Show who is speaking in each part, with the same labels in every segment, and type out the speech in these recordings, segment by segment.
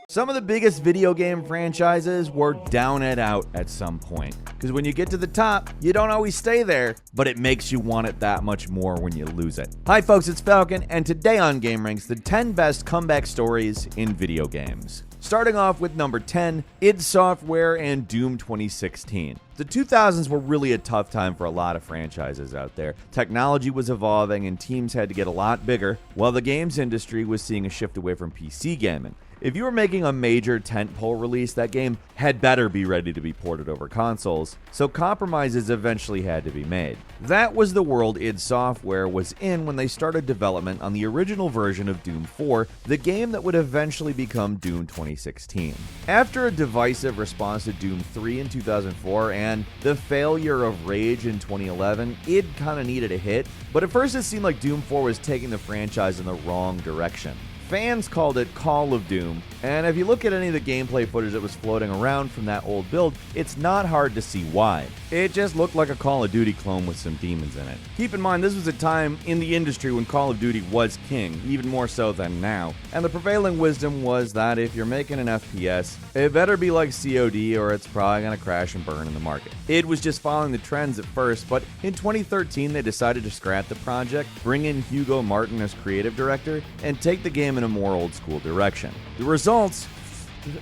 Speaker 1: Some of the biggest video game franchises were down and out at some point. Because when you get to the top, you don't always stay there, but it makes you want it that much more when you lose it. Hi folks, it's Falcon, and today on GameRanks, the 10 best comeback stories in video games. Starting off with number 10, id Software and Doom 2016. The 2000s were really a tough time for a lot of franchises out there. Technology was evolving and teams had to get a lot bigger, while the games industry was seeing a shift away from PC gaming. If you were making a major tentpole release, that game had better be ready to be ported over consoles, so compromises eventually had to be made. That was the world id Software was in when they started development on the original version of Doom 4, the game that would eventually become Doom 2016. After a divisive response to Doom 3 in 2004 and the failure of Rage in 2011, id kinda needed a hit, but at first it seemed like Doom 4 was taking the franchise in the wrong direction. Fans called it Call of Doom, and if you look at any of the gameplay footage that was floating around from that old build, it's not hard to see why. It just looked like a Call of Duty clone with some demons in it. Keep in mind, this was a time in the industry when Call of Duty was king, even more so than now, and the prevailing wisdom was that if you're making an FPS, it better be like COD or it's probably gonna crash and burn in the market. It was just following the trends at first, but in 2013 they decided to scrap the project, bring in Hugo Martin as creative director, and take the game in a more old school direction. The results,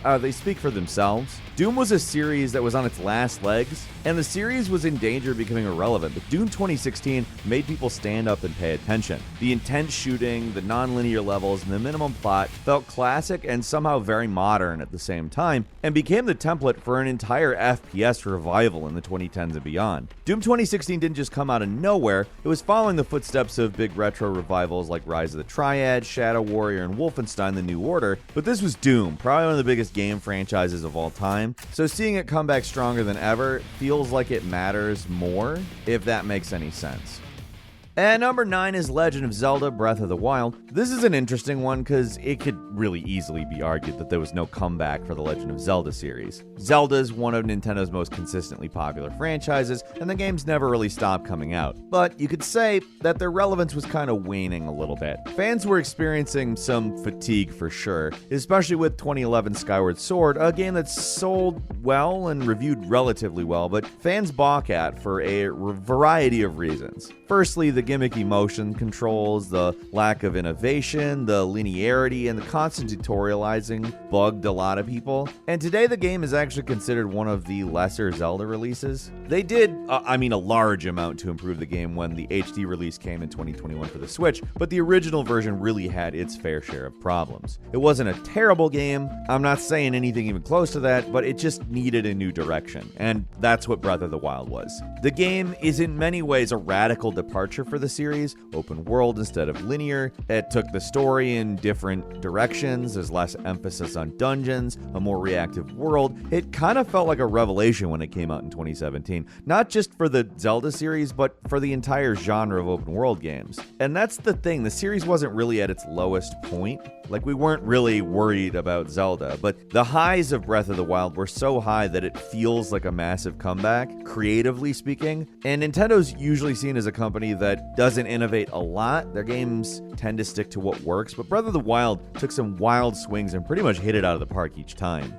Speaker 1: they speak for themselves. Doom was a series that was on its last legs, and the series was in danger of becoming irrelevant, but Doom 2016 made people stand up and pay attention. The intense shooting, the non-linear levels, and the minimum plot felt classic and somehow very modern at the same time, and became the template for an entire FPS revival in the 2010s and beyond. Doom 2016 didn't just come out of nowhere, it was following the footsteps of big retro revivals like Rise of the Triad, Shadow Warrior, and Wolfenstein: The New Order, but this was Doom, probably one of the biggest game franchises of all time. So seeing it come back stronger than ever feels like it matters more, if that makes any sense. And number 9 is Legend of Zelda: Breath of the Wild. This is an interesting one because it could really easily be argued that there was no comeback for the Legend of Zelda series. Zelda is one of Nintendo's most consistently popular franchises, and the games never really stopped coming out. But you could say that their relevance was kind of waning a little bit. Fans were experiencing some fatigue for sure, especially with 2011 Skyward Sword, a game that sold well and reviewed relatively well, but fans balk at for a variety of reasons. Firstly, the gimmicky motion controls, the lack of innovation, the linearity, and the constant tutorializing bugged a lot of people. And today the game is actually considered one of the lesser Zelda releases. They did, a large amount to improve the game when the HD release came in 2021 for the Switch, but the original version really had its fair share of problems. It wasn't a terrible game, I'm not saying anything even close to that, but it just needed a new direction, and that's what Breath of the Wild was. The game is in many ways a radical departure for the series, open world instead of linear. It took the story in different directions, there's less emphasis on dungeons, a more reactive world. It kind of felt like a revelation when it came out in 2017, not just for the Zelda series, but for the entire genre of open world games. And that's the thing, the series wasn't really at its lowest point. Like, we weren't really worried about Zelda, but the highs of Breath of the Wild were so high that it feels like a massive comeback, creatively speaking. And Nintendo's usually seen as a company that doesn't innovate a lot. Their games tend to stick to what works, but Breath of the Wild took some wild swings and pretty much hit it out of the park each time.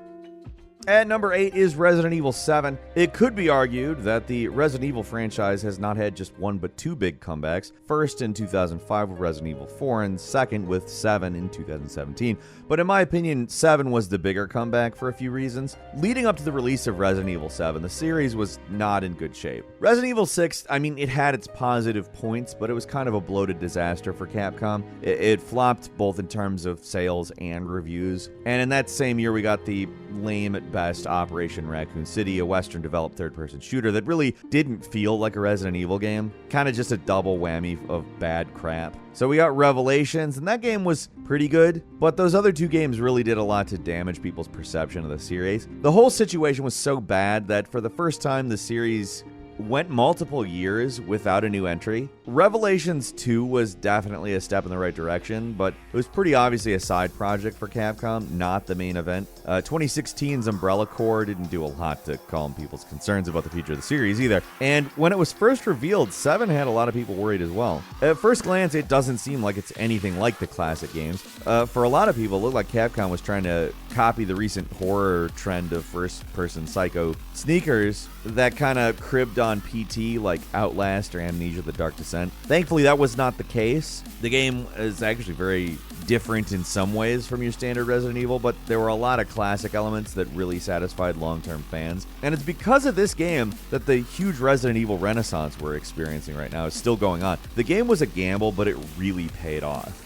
Speaker 1: At number 8 is Resident Evil 7. It could be argued that the Resident Evil franchise has not had just one but two big comebacks. First in 2005 with Resident Evil 4, and second with 7 in 2017. But in my opinion, 7 was the bigger comeback for a few reasons. Leading up to the release of Resident Evil 7, the series was not in good shape. Resident Evil 6, it had its positive points, but it was kind of a bloated disaster for Capcom. It flopped both in terms of sales and reviews. And in that same year, we got the lame at best Operation Raccoon City, a Western-developed third-person shooter that really didn't feel like a Resident Evil game. Kind of just a double whammy of bad crap. So we got Revelations, and that game was pretty good, but those other two games really did a lot to damage people's perception of the series. The whole situation was so bad that for the first time the series went multiple years without a new entry. Revelations 2 was definitely a step in the right direction, but it was pretty obviously a side project for Capcom, not the main event. 2016's Umbrella Corps didn't do a lot to calm people's concerns about the future of the series either. And when it was first revealed, 7 had a lot of people worried as well. At first glance, it doesn't seem like it's anything like the classic games. For a lot of people, it looked like Capcom was trying to copy the recent horror trend of first-person psycho sneakers that kind of cribbed on PT like Outlast or Amnesia: The Dark Descent. Thankfully, that was not the case. The game is actually very different in some ways from your standard Resident Evil, but there were a lot of classic elements that really satisfied long-term fans. And it's because of this game that the huge Resident Evil renaissance we're experiencing right now is still going on. The game was a gamble, but it really paid off.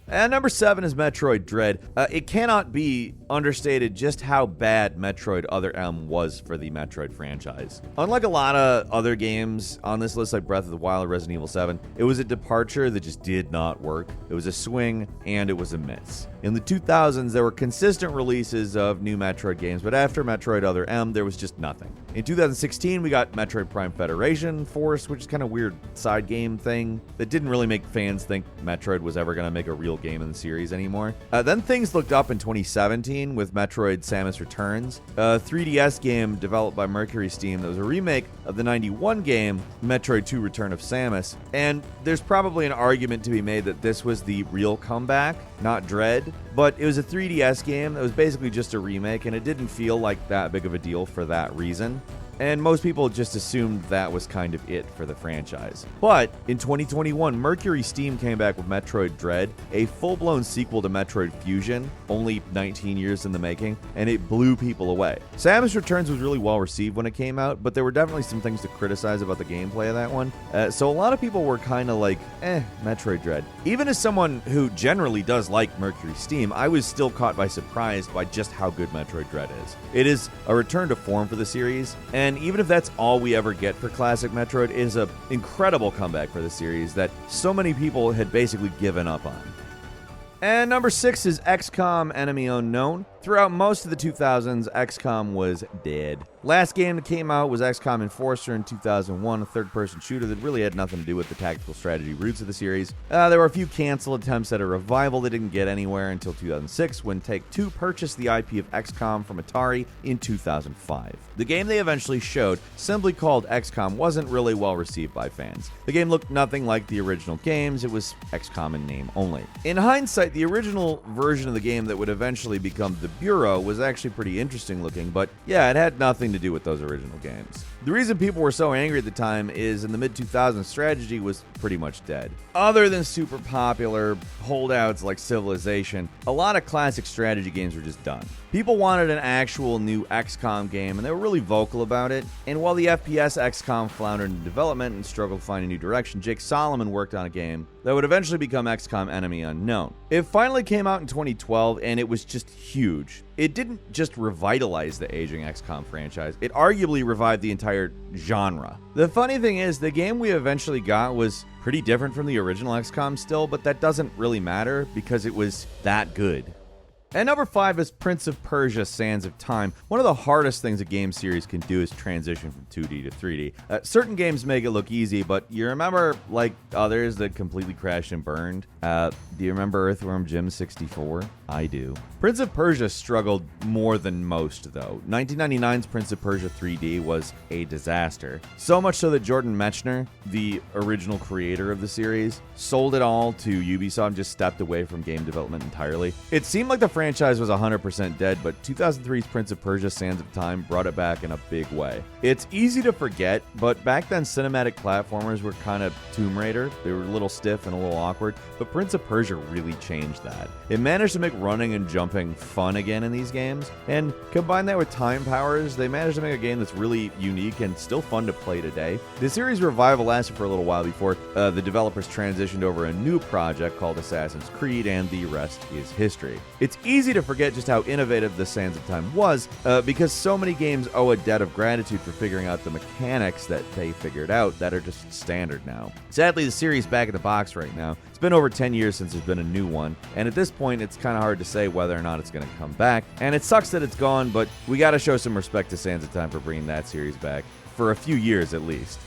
Speaker 1: And number 7 is Metroid Dread. It cannot be understated just how bad Metroid Other M was for the Metroid franchise. Unlike a lot of other games on this list, like Breath of the Wild or Resident Evil 7, it was a departure that just did not work. It was a swing, and it was a miss. In the 2000s, there were consistent releases of new Metroid games, but after Metroid Other M, there was just nothing. In 2016, we got Metroid Prime Federation Force, which is kind of weird side game thing that didn't really make fans think Metroid was ever going to make a real game in the series anymore. Then things looked up in 2017 with Metroid Samus Returns, a 3DS game developed by Mercury Steam that was a remake of the 91 game Metroid 2 Return of Samus. And there's probably an argument to be made that this was the real comeback, not Dread, but it was a 3DS game that was basically just a remake, and it didn't feel like that big of a deal for that reason. And most people just assumed that was kind of it for the franchise. But in 2021, Mercury Steam came back with Metroid Dread, a full-blown sequel to Metroid Fusion, only 19 years in the making, and it blew people away. Samus Returns was really well received when it came out, but there were definitely some things to criticize about the gameplay of that one. So a lot of people were kind of like, Metroid Dread. Even as someone who generally does like Mercury Steam, I was still caught by surprise by just how good Metroid Dread is. It is a return to form for the series, and even if that's all we ever get for classic Metroid, it is an incredible comeback for the series that so many people had basically given up on. And number 6 is XCOM Enemy Unknown. Throughout most of the 2000s, XCOM was dead. Last game that came out was XCOM Enforcer in 2001, a third-person shooter that really had nothing to do with the tactical strategy roots of the series. There were a few canceled attempts at a revival that didn't get anywhere until 2006, when Take-Two purchased the IP of XCOM from Atari in 2005. The game they eventually showed, simply called XCOM, wasn't really well received by fans. The game looked nothing like the original games, it was XCOM in name only. In hindsight, the original version of the game that would eventually become The Bureau was actually pretty interesting looking, but yeah, it had nothing to do with those original games. The reason people were so angry at the time is in the mid-2000s, strategy was pretty much dead. Other than super popular holdouts like Civilization, a lot of classic strategy games were just done. People wanted an actual new XCOM game, and they were really vocal about it. And while the FPS XCOM floundered in development and struggled to find a new direction, Jake Solomon worked on a game that would eventually become XCOM Enemy Unknown. It finally came out in 2012, and it was just huge. It didn't just revitalize the aging XCOM franchise, it arguably revived the entire genre. The funny thing is, the game we eventually got was pretty different from the original XCOM still, but that doesn't really matter because it was that good. And number 5 is Prince of Persia: Sands of Time. One of the hardest things a game series can do is transition from 2D to 3D. Certain games make it look easy, but you remember, like others that completely crashed and burned? Do you remember Earthworm Jim 64? I do. Prince of Persia struggled more than most, though. 1999's Prince of Persia 3D was a disaster. So much so that Jordan Mechner, the original creator of the series, sold it all to Ubisoft and just stepped away from game development entirely. It seemed like the franchise was 100% dead, but 2003's Prince of Persia: Sands of Time brought it back in a big way. It's easy to forget, but back then cinematic platformers were kind of Tomb Raider. They were a little stiff and a little awkward, but Prince of Persia really changed that. It managed to make running and jumping fun again in these games, and combine that with time powers, they managed to make a game that's really unique and still fun to play today. The series revival lasted for a little while before the developers transitioned over a new project called Assassin's Creed, and the rest is history. It's easy to forget just how innovative the Sands of Time was, because so many games owe a debt of gratitude for figuring out the mechanics that they figured out that are just standard now. Sadly, the series is back in the box right now. It's been over 10 years since there's been a new one, and at this point, it's kind of hard to say whether or not it's going to come back. And it sucks that it's gone, but we got to show some respect to Sands of Time for bringing that series back, for a few years at least.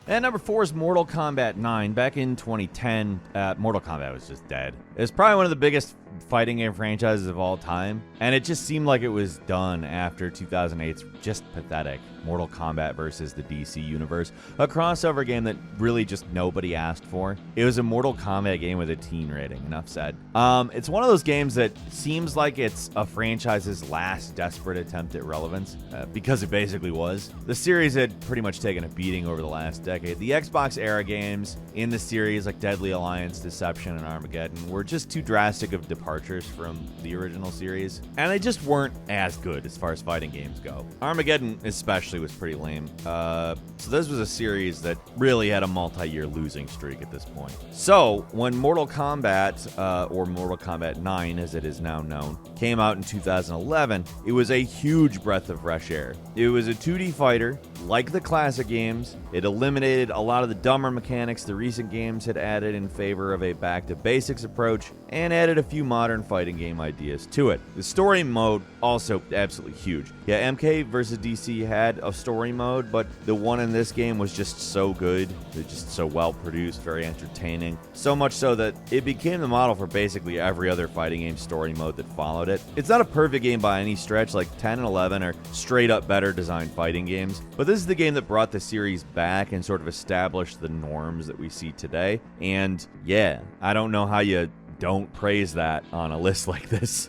Speaker 1: And number 4 is Mortal Kombat 9. Back in 2010, Mortal Kombat was just dead. It was probably one of the biggest fighting game franchises of all time, and it just seemed like it was done after 2008's just pathetic Mortal Kombat versus the DC Universe, a crossover game that really just nobody asked for. It was a Mortal Kombat game with a teen rating, enough said. It's one of those games that seems like it's a franchise's last desperate attempt at relevance, because it basically was. The series had pretty much taken a beating over the last decade. The Xbox era games in the series, like Deadly Alliance, Deception, and Armageddon, were just too drastic of departures from the original series, and they just weren't as good as far as fighting games go. Armageddon especially was pretty lame. So this was a series that really had a multi-year losing streak at this point. So when Mortal Kombat, or Mortal Kombat 9 as it is now known, came out in 2011, it was a huge breath of fresh air. It was a 2D fighter, like the classic games. It eliminated a lot of the dumber mechanics the recent games had added in favor of a back-to-basics approach, and added a few modern fighting game ideas to it. The story mode also absolutely huge. Yeah, MK vs. DC had a story mode, but the one in this game was just so good. It was just so well produced, very entertaining. So much so that it became the model for basically every other fighting game story mode that followed it. It's not a perfect game by any stretch, like 10 and 11 are straight up better designed fighting games, but this is the game that brought the series back and sort of established the norms that we see today. And yeah, I don't know how you don't praise that on a list like this.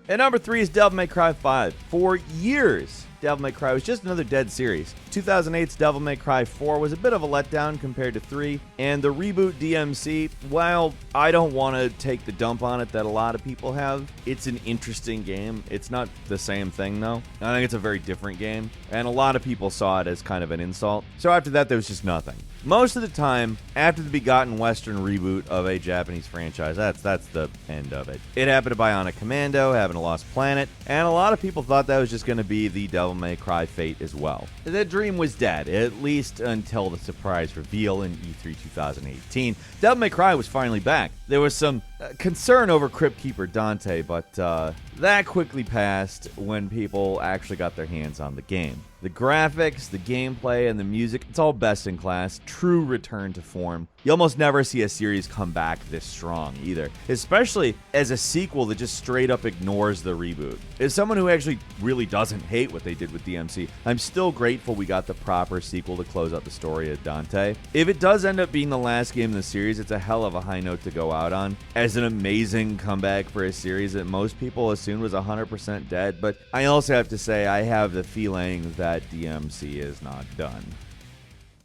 Speaker 1: And number 3 is Devil May Cry 5. For years, Devil May Cry was just another dead series. 2008's Devil May Cry 4 was a bit of a letdown compared to 3, and the reboot DMC, while I don't want to take the dump on it that a lot of people have, it's an interesting game. It's not the same thing, though. I think it's a very different game, and a lot of people saw it as kind of an insult. So after that, there was just nothing. Most of the time, after the begotten Western reboot of a Japanese franchise, that's the end of it. It happened to Bionic Commando, Heaven of Lost Planet, and a lot of people thought that was just going to be the Devil May Cry fate as well. The dream was dead, at least until the surprise reveal in E3 2018. Devil May Cry was finally back. There was some concern over Crypt Keeper Dante, but that quickly passed when people actually got their hands on the game. The graphics, the gameplay, and the music, it's all best in class. True return to form. You almost never see a series come back this strong either, especially as a sequel that just straight up ignores the reboot. As someone who actually really doesn't hate what they did with DMC, I'm still grateful we got the proper sequel to close out the story of Dante. If it does end up being the last game in the series, it's a hell of a high note to go out on, as an amazing comeback for a series that most people assumed was 100% dead, but I also have to say I have the feeling that DMC is not done.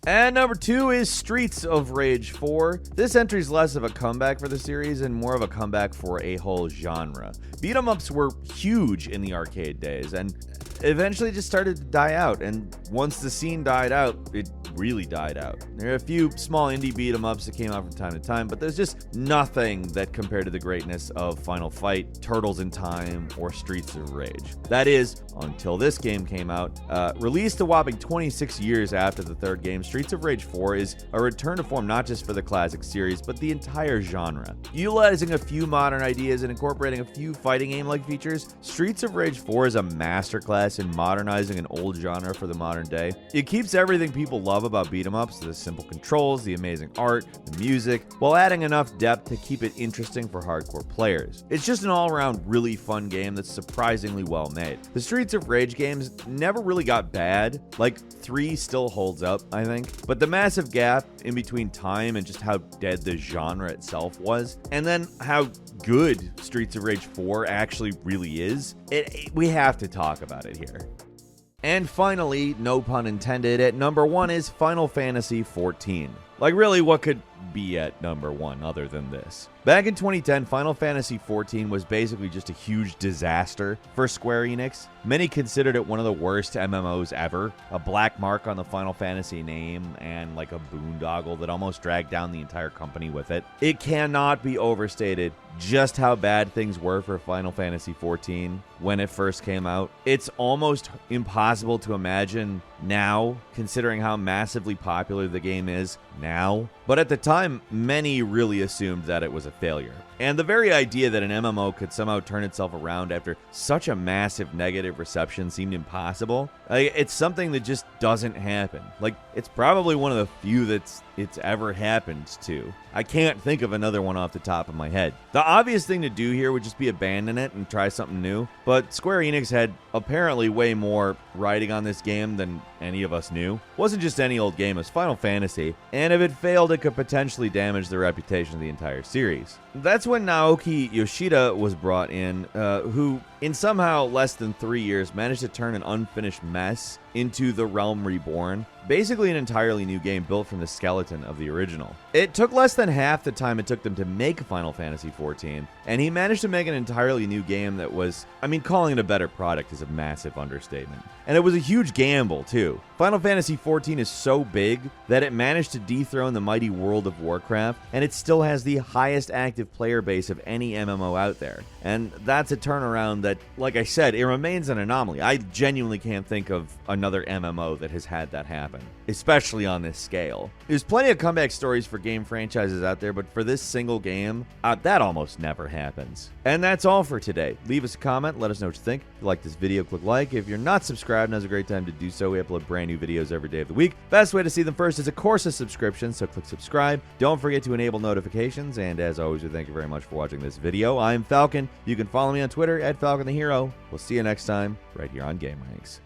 Speaker 1: And number 2 is Streets of Rage 4. This entry is less of a comeback for the series and more of a comeback for a whole genre. Beat-em-ups were huge in the arcade days and eventually just started to die out, and once the scene died out, it really died out. There are a few small indie beat-em-ups that came out from time to time, but there's just nothing that compared to the greatness of Final Fight, Turtles in Time, or Streets of Rage. That is, until this game came out. Released a whopping 26 years after the third game, Streets of Rage 4 is a return to form not just for the classic series, but the entire genre. Utilizing a few modern ideas and incorporating a few fighting game-like features, Streets of Rage 4 is a masterclass in modernizing an old genre for the modern day. It keeps everything people love about beat-em-ups, the simple controls, the amazing art, the music, while adding enough depth to keep it interesting for hardcore players. It's just an all-around really fun game that's surprisingly well made. The Streets of Rage games never really got bad, like 3 still holds up, I think, but the massive gap in between time and just how dead the genre itself was, and then how good Streets of Rage 4 actually really is, we have to talk about it here. And finally, no pun intended, at number 1 is Final Fantasy XIV. Like, really, what could be at number 1 other than this? Back in 2010, Final Fantasy XIV was basically just a huge disaster for Square Enix. Many considered it one of the worst MMOs ever, a black mark on the Final Fantasy name, and like a boondoggle that almost dragged down the entire company with it. It cannot be overstated just how bad things were for Final Fantasy XIV when it first came out. It's almost impossible to imagine now, considering how massively popular the game is now. But at the time, many really assumed that it was a failure. And the very idea that an MMO could somehow turn itself around after such a massive negative reception seemed impossible. It's something that just doesn't happen. Like, it's probably one of the few that's ever happened to. I can't think of another one off the top of my head. The obvious thing to do here would just be abandon it and try something new, but Square Enix had apparently way more riding on this game than any of us knew. It wasn't just any old game, it was Final Fantasy, and if it failed, it could potentially damage the reputation of the entire series. That's when Naoki Yoshida was brought in, who, in somehow less than 3 years, managed to turn an unfinished mess into The Realm Reborn, basically an entirely new game built from the skeleton of the original. It took less than half the time it took them to make Final Fantasy XIV, and he managed to make an entirely new game that was, calling it a better product is a massive understatement. And it was a huge gamble, too. Final Fantasy XIV is so big that it managed to dethrone the mighty World of Warcraft, and it still has the highest active player base of any MMO out there. And that's a turnaround that, like I said, it remains an anomaly. I genuinely can't think of another MMO that has had that happen, especially on this scale. There's plenty of comeback stories for game franchises out there, but for this single game, that almost never happens. And that's all for today. Leave us a comment, let us know what you think. If you like this video, click like. If you're not subscribed, now's a great time to do so. We upload brand new videos every day of the week. Best way to see them first is, of course, a subscription, so click subscribe. Don't forget to enable notifications, and as always, we thank you very much for watching this video. I'm Falcon. You can follow me on Twitter @FalconTheHero. We'll see you next time, right here on GameRanks.